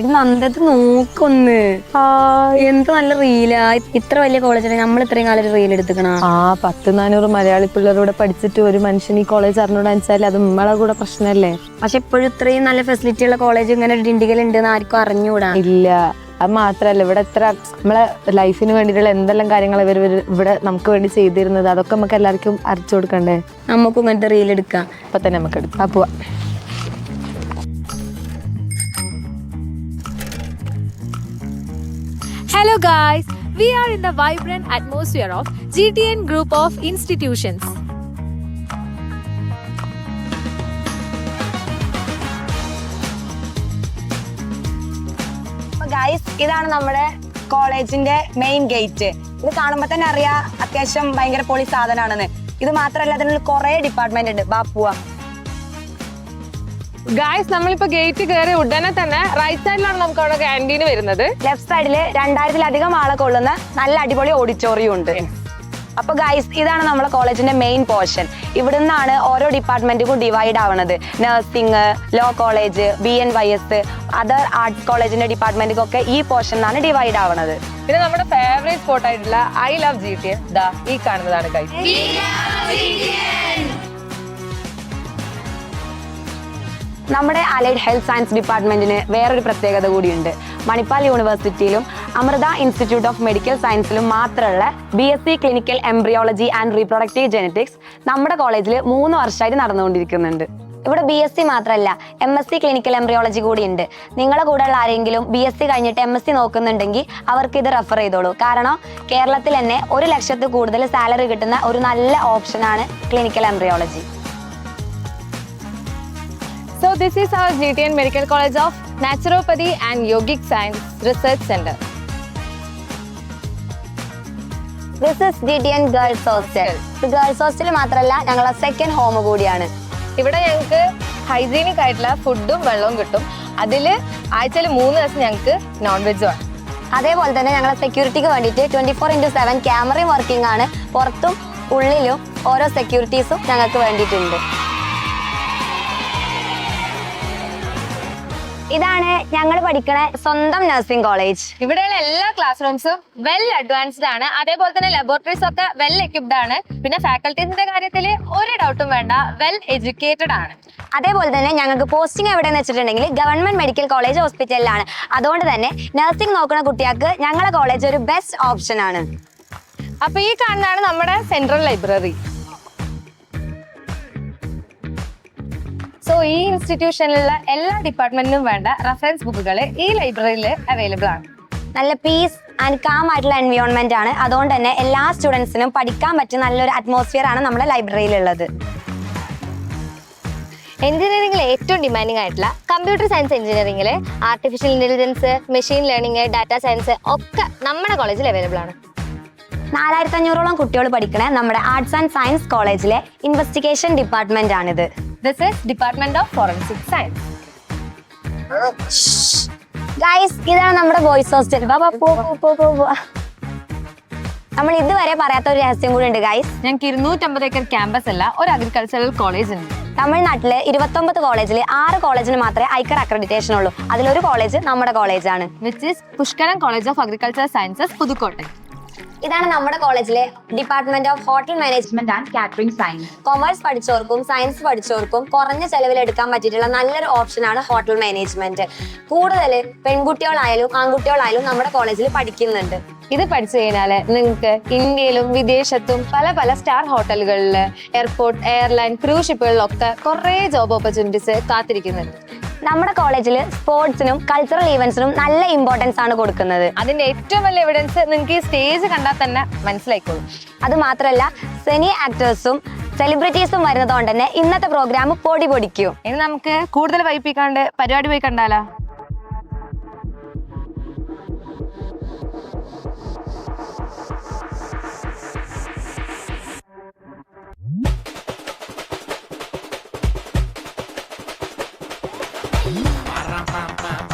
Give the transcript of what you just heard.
ഇത് നന്ദത്ത് നോക്കൊന്ന് എന്ത് നല്ല റീലാ. ഇത്ര വലിയ കോളേജാണ് നമ്മൾ ഇത്രയും കാലം റീൽ എടുത്തുക്കണ. 100-400 മലയാളി പിള്ളേരോടെ പഠിച്ചിട്ട് ഒരു മനുഷ്യൻ ഈ കോളേജ് അറിഞ്ഞൂടാ വെച്ചാൽ അത് നമ്മളെ കൂടെ പ്രശ്നമല്ലേ. പക്ഷെ ഇപ്പോഴും ഇത്രയും നല്ല ഫെസിലിറ്റി ഉള്ള കോളേജ് ഇങ്ങനെ ഡിണ്ടിഗൽ ഉണ്ടെന്ന് ആർക്കും അറിഞ്ഞൂടാ. ഇല്ല, അത് മാത്രല്ല ഇവിടെ എത്ര നമ്മളെ ലൈഫിന് വേണ്ടിയിട്ടുള്ള എന്തെല്ലാം കാര്യങ്ങൾ ഇവിടെ നമുക്ക് വേണ്ടി ചെയ്തിരുന്നത് അതൊക്കെ നമുക്ക് എല്ലാവർക്കും അരച്ചു കൊടുക്കണ്ടേ. നമുക്കും ഇങ്ങനത്തെ റീൽ എടുക്കാം. അപ്പൊ തന്നെ നമുക്ക് എടുക്കാം. പോവാ. Hello guys, we are in the vibrant atmosphere of GTN Group of Institutions. Guys, ഇതാണ് നമ്മുടെ കോളേജിന്റെ മെയിൻ ഗേറ്റ്. ഇത് കാണുമ്പോ തന്നെ അറിയാം അത്യാവശ്യം ഭയങ്കര പൊളി സാധനമാണെന്ന്. ഇത് മാത്രല്ല അതിനുള്ള കുറെ ഡിപ്പാർട്ട്മെന്റ് ഉണ്ട്. ബാപ്പുവ ഗായ്സ്, നമ്മളിപ്പോ ഗേറ്റ് കയറി ഉടനെ തന്നെ റൈറ്റ് സൈഡിലാണ് നമുക്ക് അവിടെ ക്യാൻറ്റീൻ വരുന്നത്. ലെഫ്റ്റ് സൈഡില് 2000-ലധികം ആളെ കൊള്ളുന്ന നല്ല അടിപൊളി ഓഡിറ്റോറിയം ഉണ്ട്. അപ്പൊ ഗൈസ്, ഇതാണ് നമ്മുടെ കോളേജിന്റെ മെയിൻ പോർഷൻ. ഇവിടുന്നാണ് ഓരോ ഡിപ്പാർട്ട്മെന്റും ഡിവൈഡ് ആവുന്നത്. Nursing, law college, BNYS, other arts കോളേജിന്റെ ഡിപ്പാർട്ട്മെന്റിനൊക്കെ ഈ പോർഷനാണ് ഡിവൈഡ് ആവുന്നത്. പിന്നെ നമ്മുടെ ഫേവറേറ്റ് സ്പോട്ട് ആയിട്ടുള്ള ഐ ലവ് GTN ദാ ഈ കാണുന്നതാണ് ഗൈസ്. നമ്മുടെ അലൈഡ് ഹെൽത്ത് സയൻസ് ഡിപ്പാർട്ട്മെന്റിന് വേറൊരു പ്രത്യേകത കൂടിയുണ്ട്. മണിപ്പാൽ യൂണിവേഴ്സിറ്റിയിലും അമൃത ഇൻസ്റ്റിറ്റ്യൂട്ട് ഓഫ് മെഡിക്കൽ സയൻസിലും മാത്രമുള്ള BSc clinical embryology and reproductive genetics നമ്മുടെ കോളേജിൽ 3 വർഷമായിട്ട് നടന്നുകൊണ്ടിരിക്കുന്നുണ്ട്. ഇവിടെ BSc മാത്രമല്ല MSc ക്ലിനിക്കൽ എംബ്രിയോളജി കൂടി ഉണ്ട്. നിങ്ങളുടെ കൂടെയുള്ള ആരെങ്കിലും BSc കഴിഞ്ഞിട്ട് MSc നോക്കുന്നുണ്ടെങ്കിൽ അവർക്ക് ഇത് റെഫർ ചെയ്തോളൂ. കാരണം കേരളത്തിൽ തന്നെ 1 ലക്ഷത്തിൽ കൂടുതൽ സാലറി കിട്ടുന്ന ഒരു നല്ല ഓപ്ഷനാണ് clinical embryology. So this is our GTN Medical College of Naturopathy and Yogic Science Research Center. This is GTN Girls Hostel. Girls hostel മാത്രമല്ല ഞങ്ങളെ സെക്കൻഡ് ഹോം കൂടിയാണ്. ഇവിടെ ഞങ്ങൾക്ക് ഹൈജീനിക് ആയിട്ടുള്ള ഫുഡും വെള്ളവും കിട്ടും. അതിൽ ആഴ്ചയിൽ 3 ദിവസം ഞങ്ങൾക്ക് നോൺ വെജും ആണ്. അതേപോലെ തന്നെ ഞങ്ങളെ സെക്യൂരിറ്റിക്ക് വേണ്ടിയിട്ട് 24/7 ക്യാമറയും വർക്കിംഗ് ആണ്. പുറത്തും ഉള്ളിലും ഓരോ സെക്യൂരിറ്റീസും ഞങ്ങൾക്ക് വേണ്ടിയിട്ടുണ്ട്. ഇതാണ് ഞങ്ങൾ പഠിക്കുന്ന സ്വന്തം നഴ്സിംഗ് കോളേജ്. ഇവിടെയുള്ള എല്ലാ ക്ലാസ് റൂംസും വെൽ അഡ്വാൻസ്ഡ് ആണ്. അതേപോലെ തന്നെ ലബോറട്ടറീസ് ഒക്കെ വെൽ എക്യുപ്ഡ് ആണ്. പിന്നെ ഫാക്കൽറ്റീസിന്റെ കാര്യത്തിൽ ഒരു ഡൗട്ടും വേണ്ട, വെൽ എഡ്യൂക്കേറ്റഡ് ആണ്. അതേപോലെ തന്നെ ഞങ്ങൾക്ക് പോസ്റ്റിംഗ് എവിടെയെന്ന് വെച്ചിട്ടുണ്ടെങ്കിൽ ഗവൺമെന്റ് മെഡിക്കൽ കോളേജ് ഹോസ്പിറ്റലിലാണ്. അതുകൊണ്ട് തന്നെ നഴ്സിംഗ് നോക്കുന്ന കുട്ടികൾക്ക് ഞങ്ങളുടെ കോളേജ് ഒരു ബെസ്റ്റ് ഓപ്ഷൻ ആണ്. അപ്പൊ ഈ കാണുന്നതാണ് നമ്മുടെ സെൻട്രൽ ലൈബ്രറി. സോ ഈ ഇൻസ്റ്റിറ്റ്യൂഷനിലുള്ള എല്ലാ ഡിപ്പാർട്ട്മെന്റിനും വേണ്ട റെഫറൻസ് ബുക്കുകൾ ഈ ലൈബ്രറിയിൽ അവൈലബിൾ ആണ്. നല്ല പീസ് ആൻഡ് കാം ആയിട്ടുള്ള എൻവയോൺമെന്റ് ആണ്. അതുകൊണ്ട് തന്നെ എല്ലാ സ്റ്റുഡൻസിനും പഠിക്കാൻ പറ്റിയ നല്ലൊരു അറ്റ്മോസ്ഫിയർ ആണ് നമ്മുടെ ലൈബ്രറിയിലുള്ളത്. എഞ്ചിനീയറിംഗിൽ ഏറ്റവും ഡിമാൻഡിംഗ് ആയിട്ടുള്ള കമ്പ്യൂട്ടർ സയൻസ് എഞ്ചിനീയറിംഗിൽ artificial intelligence, machine learning, data science ഒക്കെ നമ്മുടെ കോളേജിൽ അവൈലബിൾ ആണ്. 4500ഓളം കുട്ടികൾ പഠിക്കണ നമ്മുടെ ആർട്സ് ആൻഡ് സയൻസ് കോളേജിലെ ഇൻവെസ്റ്റിഗേഷൻ ഡിപ്പാർട്ട്മെന്റ് ആണിത്. This is department of forensic science. Guys, ഇതാണ് നമ്മുടെ ബോയ്സ് ഹോസ്റ്റൽ. നമ്മൾ ഇതുവരെ പറയാത്ത ഒരു രഹസ്യം കൂടി ഉണ്ട് ഗൈസ്. ഞങ്ങൾക്ക് 250 ഏക്കർ ക്യാമ്പസ് അല്ല, ഒരു അഗ്രികൾച്ചറൽ കോളേജ് ഉണ്ട്. തമിഴ്നാട്ടില് 29 കോളേജിൽ 6 കോളേജിന് മാത്രമേ ഐക്കർ അക്രഡിറ്റേഷൻ ഉള്ളൂ. അതിലൊരു കോളേജ് നമ്മുടെ കോളേജാണ്. Which is Pushkaram college of agriculture sciences, Pudukkottai. ഇതാണ് നമ്മുടെ കോളേജിലെ department of hotel management and catering science. Commerce പഠിച്ചവർക്കും സയൻസ് പഠിച്ചവർക്കും കുറഞ്ഞ ചെലവിൽ എടുക്കാൻ പറ്റിയിട്ടുള്ള നല്ലൊരു ഓപ്ഷനാണ് ഹോട്ടൽ മാനേജ്മെന്റ്. കൂടുതൽ പെൺകുട്ടികളായാലും ആൺകുട്ടികളായാലും നമ്മുടെ കോളേജിൽ പഠിക്കുന്നുണ്ട്. ഇത് പഠിച്ചു കഴിഞ്ഞാൽ നിങ്ങൾക്ക് ഇന്ത്യയിലും വിദേശത്തും പല പല സ്റ്റാർ ഹോട്ടലുകളിൽ, എയർപോർട്ട്, എയർലൈൻ, ക്രൂസ് ഷിപ്പുകളിലൊക്കെ കുറേ ജോബ് ഓപ്പർച്യൂണിറ്റീസ് കാത്തിരിക്കുന്നുണ്ട്. നമ്മുടെ കോളേജിൽ സ്പോർട്സിനും കൾച്ചറൽ ഈവന്റ്സിനും നല്ല ഇമ്പോർട്ടൻസ് ആണ് കൊടുക്കുന്നത്. അതിന്റെ ഏറ്റവും വലിയ എവിഡൻസ് നിങ്ങൾക്ക് ഈ സ്റ്റേജ് കണ്ടാൽ തന്നെ മനസ്സിലായിക്കോളും. അത് മാത്രമല്ല സിനി ആക്ടേഴ്സും സെലിബ്രിറ്റീസും വരുന്നതുകൊണ്ട് തന്നെ ഇന്നത്തെ പ്രോഗ്രാം പൊടി പൊടിക്കും. ഇനി നമുക്ക് കൂടുതൽ വൈപ്പിക്കാണ്ട് പരിപാടി പോയി കണ്ടാലോ? Ba-ram-bam-bam.